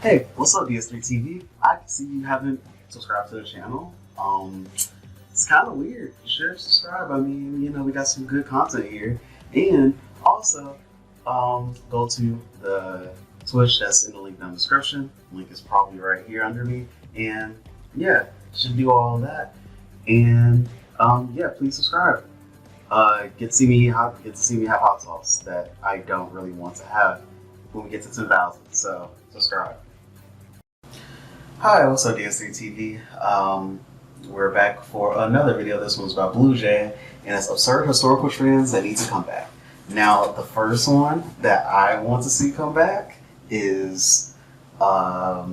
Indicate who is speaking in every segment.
Speaker 1: Hey, what's up, DS3TV? I can see you haven't subscribed to the channel. It's kind of weird. You should subscribe. I mean, we got some good content here. And also, go to the Twitch that's in the link down in the description. Link is probably right here under me. And yeah, should do all of that. And yeah, please subscribe. Get to see me have hot sauce that I don't really want to have when we get to 10,000. So subscribe. Hi, what's up, DS3TV? We're back for another video. This one's about BlueJay and its absurd historical trends that need to come back. Now, the first one that I want to see come back is not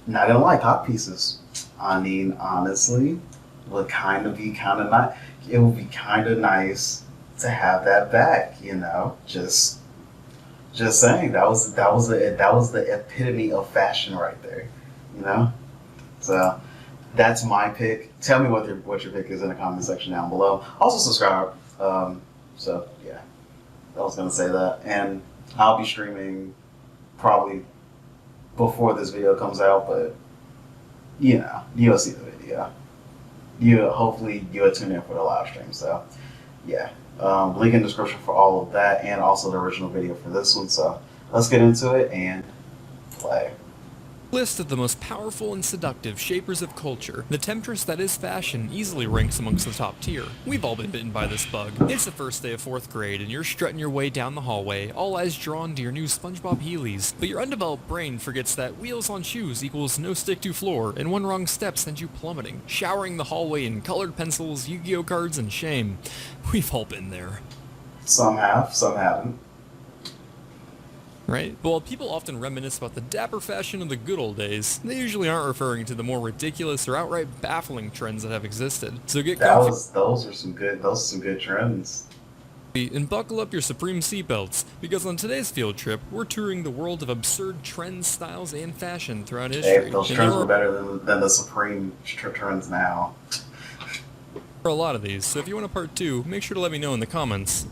Speaker 1: gonna like Codpieces. I mean, honestly, it would be kind of nice. It would be kind of nice to have that back. Just saying, that was the epitome of fashion right there. So that's my pick. Tell me what your pick is in the comment section down below. Also subscribe. So yeah, I was gonna say that, and I'll be streaming probably before this video comes out, but you'll see the video. Hopefully you'll tune in for the live stream. So yeah, link in the description for all of that, and also the original video for this one. So let's get into it and play.
Speaker 2: List of the most powerful and seductive shapers of culture, the temptress that is fashion easily ranks amongst the top tier. We've all been bitten by this bug. It's the first day of 4th grade and you're strutting your way down the hallway, all eyes drawn to your new SpongeBob Heelys, but your undeveloped brain forgets that wheels on shoes equals no stick to floor, and one wrong step sends you plummeting, showering the hallway in colored pencils, Yu-Gi-Oh cards, and shame. We've all been there.
Speaker 1: Some have, some haven't.
Speaker 2: Right? But while people often reminisce about the dapper fashion of the good old days, they usually aren't referring to the more ridiculous or outright baffling trends that have existed. So get comfy.
Speaker 1: Those are some good trends.
Speaker 2: And buckle up your Supreme seatbelts, because on today's field trip, we're touring the world of absurd trends, styles, and fashion throughout history.
Speaker 1: Hey, those trends were better than the Supreme trends now.
Speaker 2: For a lot of these, so if you want a part 2, make sure to let me know in the comments.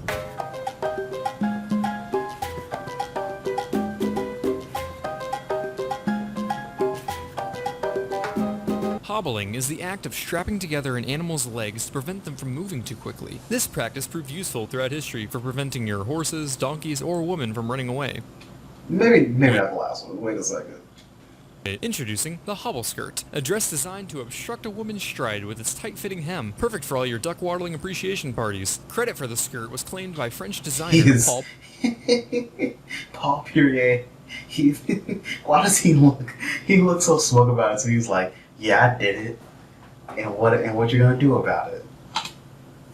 Speaker 2: Hobbling is the act of strapping together an animal's legs to prevent them from moving too quickly. This practice proved useful throughout history for preventing your horses, donkeys, or women from running away.
Speaker 1: Maybe not the last one. Wait a second.
Speaker 2: Introducing the hobble skirt, a dress designed to obstruct a woman's stride with its tight-fitting hem, perfect for all your duck waddling appreciation parties. Credit for the skirt was claimed by French designer Paul
Speaker 1: Paul Purier. Why does he look? He looks so smug about it. So he's like, "Yeah, I did it, and what you're gonna do about it?"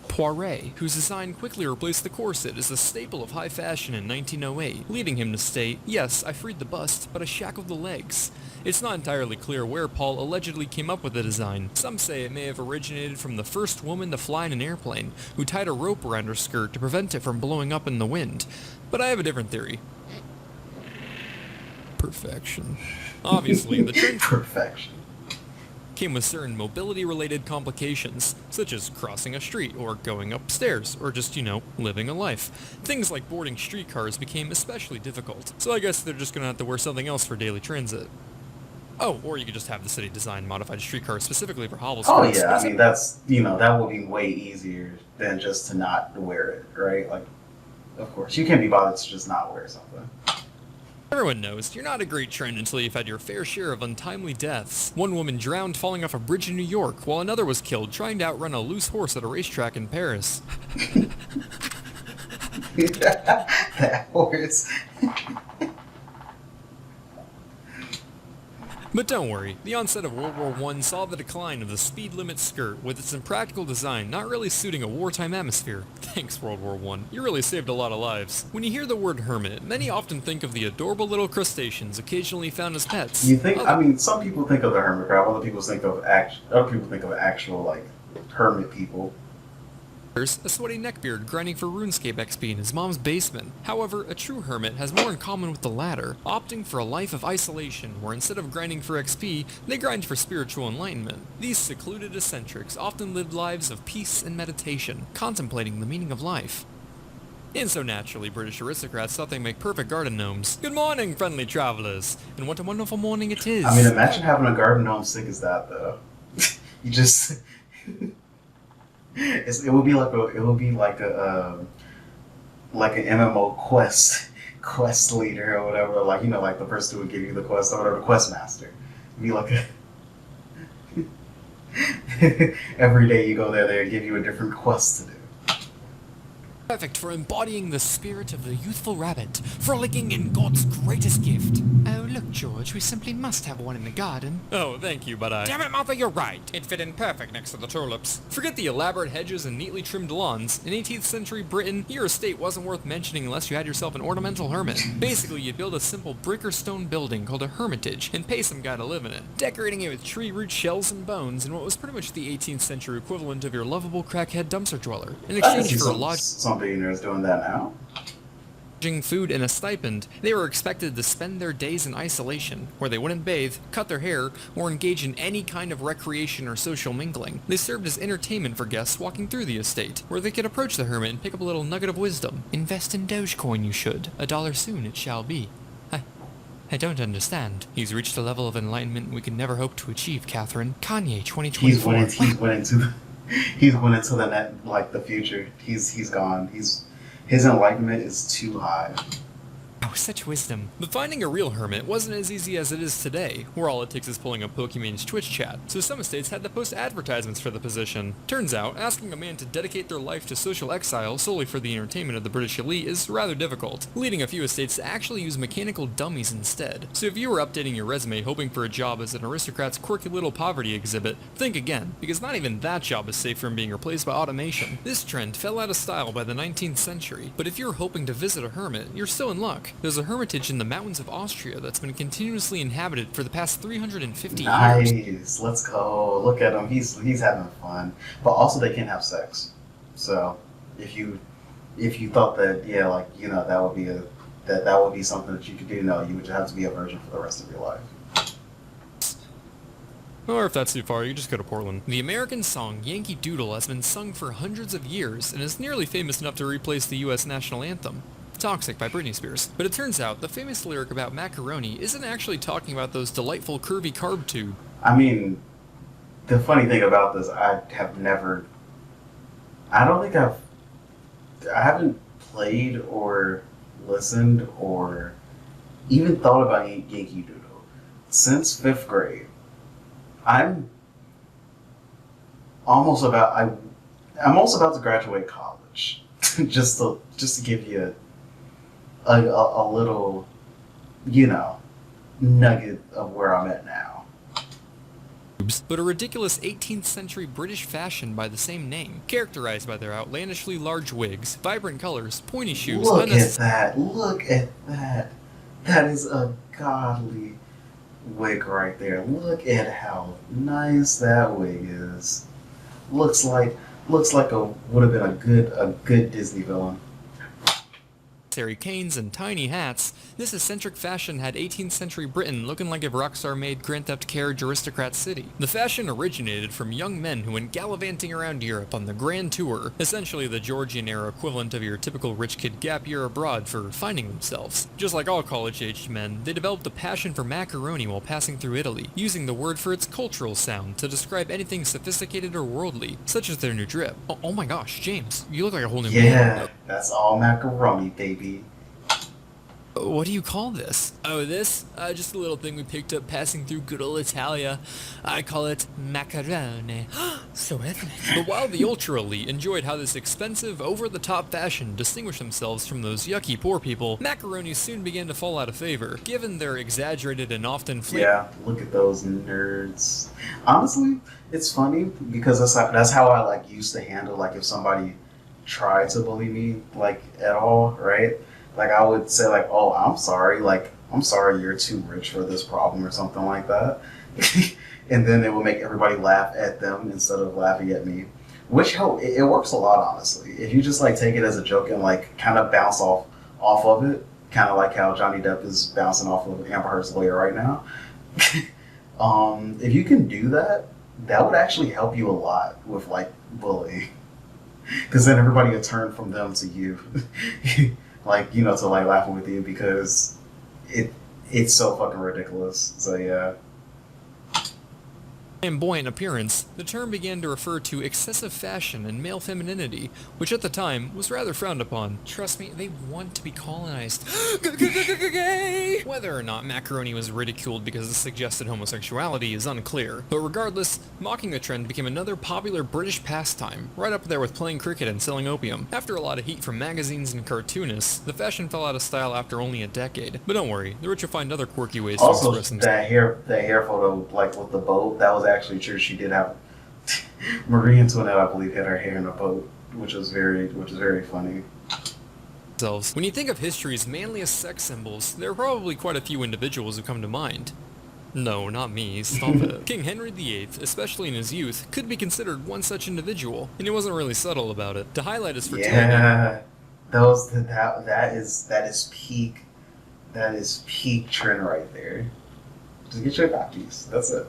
Speaker 2: Poiret, whose design quickly replaced the corset as a staple of high fashion in 1908, leading him to state, "Yes, I freed the bust, but I shackled the legs." It's not entirely clear where Paul allegedly came up with the design. Some say it may have originated from the first woman to fly in an airplane, who tied a rope around her skirt to prevent it from blowing up in the wind. But I have a different theory. Perfection. Obviously, the trend
Speaker 1: Perfection
Speaker 2: came with certain mobility-related complications, such as crossing a street, or going upstairs, or just, living a life. Things like boarding streetcars became especially difficult, so I guess they're just gonna have to wear something else for daily transit. Oh, or you could just have the city design modified streetcars specifically for hobble skirts.
Speaker 1: Oh yeah, I mean that's that would be way easier than just to not wear it, right? Like, of course, you can't be bothered to just not wear something.
Speaker 2: Everyone knows, you're not a great trend until you've had your fair share of untimely deaths. One woman drowned falling off a bridge in New York, while another was killed trying to outrun a loose horse at a racetrack in Paris.
Speaker 1: That horse.
Speaker 2: But don't worry, the onset of World War I saw the decline of the speed limit skirt, with its impractical design not really suiting a wartime atmosphere. Thanks, World War I. You really saved a lot of lives. When you hear the word hermit, many often think of the adorable little crustaceans occasionally found as pets.
Speaker 1: You think? Some people think of the hermit crab. Other people think of actual like hermit people.
Speaker 2: A sweaty neckbeard grinding for RuneScape XP in his mom's basement. However, a true hermit has more in common with the latter, opting for a life of isolation where instead of grinding for XP, they grind for spiritual enlightenment. These secluded eccentrics often lived lives of peace and meditation, contemplating the meaning of life. And so naturally, British aristocrats thought they'd make perfect garden gnomes. Good morning, friendly travelers, and what a wonderful morning it is.
Speaker 1: I mean, imagine having a garden gnome sick as that, though. You just... it would be like an MMO quest leader or whatever, like, you know, like the person who would give you the quest or whatever, the quest master. It'd be like a every day you go there, they give you a different quest to do.
Speaker 2: Perfect for embodying the spirit of the youthful rabbit, frolicking in God's greatest gift.
Speaker 3: Oh, look, George, we simply must have one in the garden.
Speaker 2: Oh, thank you, but
Speaker 3: Damn it, Martha, you're right. It fit in perfect next to the tulips.
Speaker 2: Forget the elaborate hedges and neatly trimmed lawns. In 18th century Britain, your estate wasn't worth mentioning unless you had yourself an ornamental hermit. Basically, you'd build a simple brick or stone building called a hermitage and pay some guy to live in it, decorating it with tree root shells and bones in what was pretty much the 18th century equivalent of your lovable crackhead dumpster dweller. In exchange for a lodge...
Speaker 1: Some billionaires doing that now.
Speaker 2: Food and a stipend, they were expected to spend their days in isolation, where they wouldn't bathe, cut their hair, or engage in any kind of recreation or social mingling. They served as entertainment for guests walking through the estate, where they could approach the hermit and pick up a little nugget of wisdom. Invest in Dogecoin you should. $1 soon it shall be. I don't understand. He's reached a level of enlightenment we could never hope to achieve, Catherine. Kanye 2024.
Speaker 1: He's went into the net, like the future. He's gone. His enlightenment is too high.
Speaker 2: Oh, such wisdom. But finding a real hermit wasn't as easy as it is today, where all it takes is pulling up Pokemon's Twitch chat, so some estates had to post advertisements for the position. Turns out, asking a man to dedicate their life to social exile solely for the entertainment of the British elite is rather difficult, leading a few estates to actually use mechanical dummies instead. So if you were updating your resume hoping for a job as an aristocrat's quirky little poverty exhibit, think again, because not even that job is safe from being replaced by automation. This trend fell out of style by the 19th century, but if you're hoping to visit a hermit, you're still in luck. There's a hermitage in the mountains of Austria that's been continuously inhabited for the past 350 years.
Speaker 1: Nice, let's go. Look at him. He's having fun, but also they can't have sex. So if you thought that, yeah, like, you know, that would be something that you could do, no, you would have to be a virgin for the rest of your life.
Speaker 2: Or if that's too far, you just go to Portland. The American song Yankee Doodle has been sung for hundreds of years and is nearly famous enough to replace the US national anthem, Toxic by Britney Spears. But it turns out the famous lyric about macaroni isn't actually talking about those delightful curvy carb tube.
Speaker 1: I mean, the funny thing about this, I haven't played or listened or even thought about Yankee Doodle since 5th grade. I'm almost about to graduate college. just to give you a little, you know, nugget of where I'm at now.
Speaker 2: But a ridiculous 18th century British fashion by the same name, characterized by their outlandishly large wigs, vibrant colors, pointy shoes.
Speaker 1: Look at that. That is a godly wig right there. Look at how nice that wig is. Looks like would have been a good Disney villain.
Speaker 2: Canes and tiny hats, this eccentric fashion had 18th century Britain looking like if Rockstar made Grand Theft Carriage Aristocrat City. The fashion originated from young men who went gallivanting around Europe on the Grand Tour, essentially the Georgian era equivalent of your typical rich kid gap year abroad for finding themselves. Just like all college-aged men, they developed a passion for macaroni while passing through Italy, using the word for its cultural sound to describe anything sophisticated or worldly, such as their new drip. Oh my gosh, James, you look like a whole new man.
Speaker 1: Yeah, that's all macaroni, baby.
Speaker 2: What do you call this? Oh, this? Just a little thing we picked up passing through good old Italia. I call it macaroni. So ethnic. But while the ultra-elite enjoyed how this expensive, over-the-top fashion distinguished themselves from those yucky poor people, macaronis soon began to fall out of favor, given their exaggerated and often
Speaker 1: Yeah, look at those nerds. Honestly, it's funny because that's how I like used to handle like if somebody tried to bully me like at all, right? Like I would say like, oh, I'm sorry you're too rich for this problem or something like that. And then it will make everybody laugh at them instead of laughing at me. Which it works a lot, honestly. If you just like take it as a joke and like kind of bounce off of it, kind of like how Johnny Depp is bouncing off of Amber Heard's lawyer right now. If you can do that, that would actually help you a lot with like bullying. Because then everybody will turn from them to you, like to like laughing with you because it's so fucking ridiculous. So yeah.
Speaker 2: Flamboyant appearance, the term began to refer to excessive fashion and male femininity, which at the time was rather frowned upon. Trust me, they want to be colonized. Gay! Whether or not Macaroni was ridiculed because it suggested homosexuality is unclear, but regardless, mocking the trend became another popular British pastime, right up there with playing cricket and selling opium. After a lot of heat from magazines and cartoonists, the fashion fell out of style after only a decade. But don't worry, the rich will find other quirky ways to
Speaker 1: Also,
Speaker 2: express themselves.
Speaker 1: that hair photo, like with the boat, that was actually true. She did have Marie Antoinette, I believe, had her hair in a boat, which was very funny.
Speaker 2: When you think of history's manliest sex symbols, there are probably quite a few individuals who come to mind. No, not me, stop it. King Henry VIII, especially in his youth, could be considered one such individual, and he wasn't really subtle about it. To highlight his fertility...
Speaker 1: Yeah, that is peak trend right there. Just get your copies. That's it.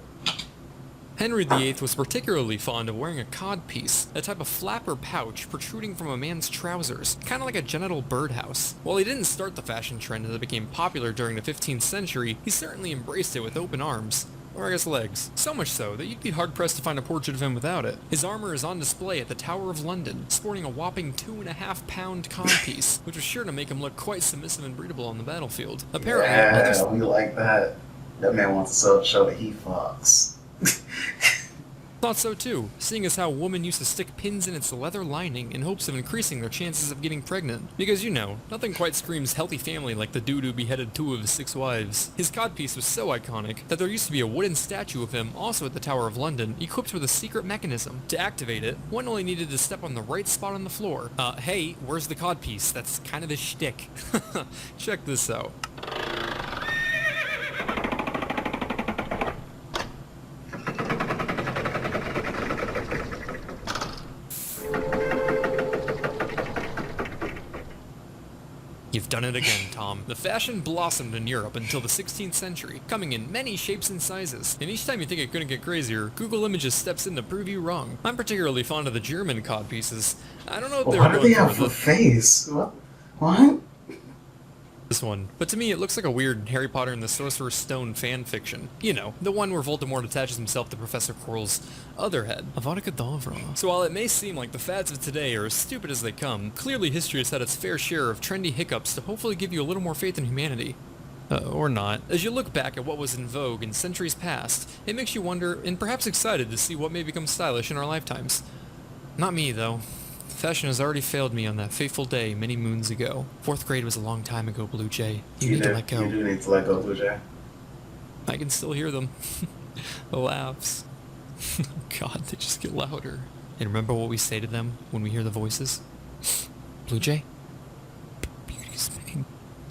Speaker 2: Henry VIII was particularly fond of wearing a codpiece, a type of flap or pouch protruding from a man's trousers, kind of like a genital birdhouse. While he didn't start the fashion trend that became popular during the 15th century, he certainly embraced it with open arms. Or I guess legs. So much so that you'd be hard-pressed to find a portrait of him without it. His armor is on display at the Tower of London, sporting a whopping 2.5-pound codpiece, which was sure to make him look quite submissive and breedable on the battlefield. Apparently,
Speaker 1: we like that. That man wants to show that he fucks.
Speaker 2: Thought so too, seeing as how women used to stick pins in its leather lining in hopes of increasing their chances of getting pregnant. Because nothing quite screams healthy family like the dude who beheaded 2 of his 6 wives. His codpiece was so iconic that there used to be a wooden statue of him also at the Tower of London, equipped with a secret mechanism. To activate it, one only needed to step on the right spot on the floor. Hey, where's the codpiece? That's kind of his shtick. Check this out. You've done it again, Tom. The fashion blossomed in Europe until the 16th century, coming in many shapes and sizes. And each time you think it couldn't get crazier, Google Images steps in to prove you wrong. I'm particularly fond of the German codpieces. I don't know if
Speaker 1: Why do they have a face? What?
Speaker 2: This one. But to me, it looks like a weird Harry Potter and the Sorcerer's Stone fan fiction. The one where Voldemort attaches himself to Professor Quirrell's other head. Avada Kedavra. So while it may seem like the fads of today are as stupid as they come, clearly history has had its fair share of trendy hiccups to hopefully give you a little more faith in humanity. Or not. As you look back at what was in vogue in centuries past, it makes you wonder, and perhaps excited to see what may become stylish in our lifetimes. Not me, though. Fashion has already failed me on that fateful day many moons ago. 4th grade was a long time ago, BlueJay. You need to let go.
Speaker 1: You do need to let go, BlueJay.
Speaker 2: I can still hear them. The laughs. God, they just get louder. And remember what we say to them when we hear the voices? BlueJay? Beauty is pain.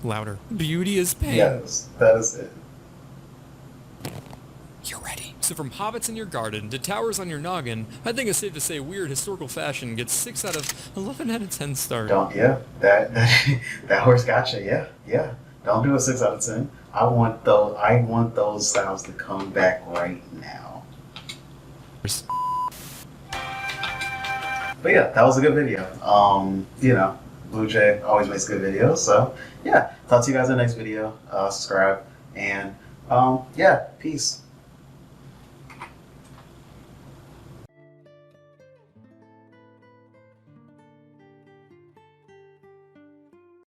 Speaker 2: Louder. Beauty is pain.
Speaker 1: Yes, that is it.
Speaker 2: You're ready. So from hobbits in your garden to towers on your noggin, I think it's safe to say weird historical fashion gets 6 out of 11 out of 10 stars.
Speaker 1: That horse gotcha. Yeah. Don't do a 6 out of 10. I want those styles to come back right now. But yeah, that was a good video. BlueJay always makes good videos. So yeah, talk to you guys in the next video. Subscribe and peace.